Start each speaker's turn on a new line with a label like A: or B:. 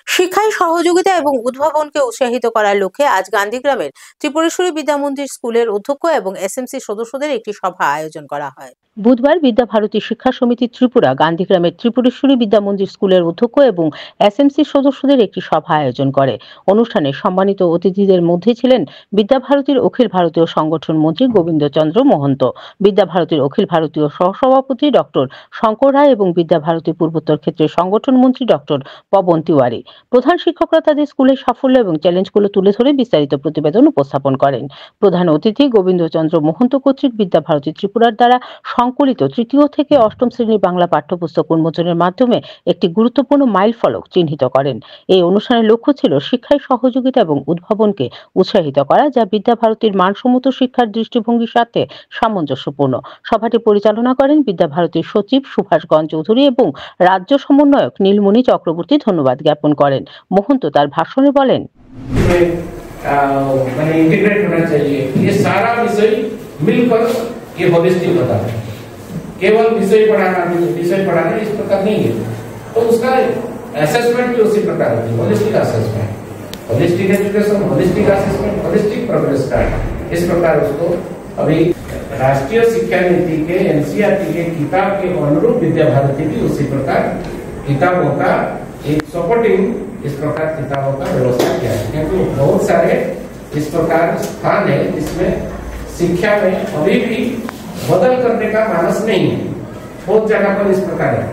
A: শিক্ষায় সহযোগিতা এবং উদ্ভাবনকে উৎসাহিত করার লক্ষ্যে আজ গান্ধীগ্রামের ত্রিপুরেশ্বরী বিদ্যামন্দির স্কুলের অধ্যক্ষ এবং এসএমসি সদস্যদের একটি সভা আয়োজন করা হয়। বুধবার বিদ্যাভারতী শিক্ষা সমিতি ত্রিপুরা গান্ধীগ্রামের ত্রিপুরেশ্বরী বিদ্যামন্দির স্কুলের অধ্যক্ষ এবং এসএমসি সদস্যদের একটি সভা আয়োজন করে। অনুষ্ঠানে সম্মানিত অতিথিদের মধ্যে ছিলেন বিদ্যাভারতীর অখিল ভারতীয় সংগঠন মন্ত্রী গোবিন্দচন্দ্র মহন্ত, বিদ্যাভারতীর অখিল ভারতীয় সহসভাপতি ডক্টর শঙ্কর রায় এবং বিদ্যাভারতী পূর্বোত্তর ক্ষেত্রের সংগঠন মন্ত্রী ডক্টর পবন তিওয়ারি। প্রধান শিক্ষকরা তাদের স্কুলের সাফল্য এবং চ্যালেঞ্জগুলো তুলে ধরে বিস্তারিত প্রতিবেদন উপস্থাপন করেন। প্রধান অতিথি গোবিন্দচন্দ্র মহন্ত কর্তৃক বিদ্যাভারতী ত্রিপুরার দ্বারা সংকলিত তৃতীয় থেকে অষ্টম শ্রেণীর বাংলা পাঠ্যপুস্তক উন্মোচনের মাধ্যমে একটি গুরুত্বপূর্ণ মাইল ফলক চিহ্নিত করেন। এই অনুষ্ঠানের লক্ষ্য ছিল শিক্ষায় সহযোগিতা এবং উদ্ভাবনকে উৎসাহিত করা, যা বিদ্যাভারতীর মানসম্মত শিক্ষার দৃষ্টিভঙ্গির সাথে সামঞ্জস্যপূর্ণ। সভাটি পরিচালনা করেন বিদ্যাভারতীর সচিব সুভাষগঞ্জ চৌধুরী এবং রাজ্য সমন্বয়ক নীলমণি চক্রবর্তী ধন্যবাদ জ্ঞাপন করেন। মহন্ত তার ভাষণে বলেন,
B: इंटीग्रेट होना चाहिए। ये सारा विषय मिलकर ये होलिस्टिक होता है। केवल विषय पढ़ाना इस प्रकार नहीं है, तो उसका असेसमेंट भी उसी प्रकार होती है। Holistic assessment, holistic education, holistic assessment, holistic progress card, इस प्रकार उसको अभी राष्ट्रीय शिक्षा नीति के एनसीईआरटी के किताब के अनुरूप विद्याभारती भी उसी प्रकार किताबों का एक सपोर्टिंग इस प्रकार किताबों का व्यवस्था किया है, क्योंकि बहुत सारे इस प्रकार स्थान है जिसमें शिक्षा में अभी भी बदल करने का मानस नहीं है। बहुत जगह पर इस प्रकार है।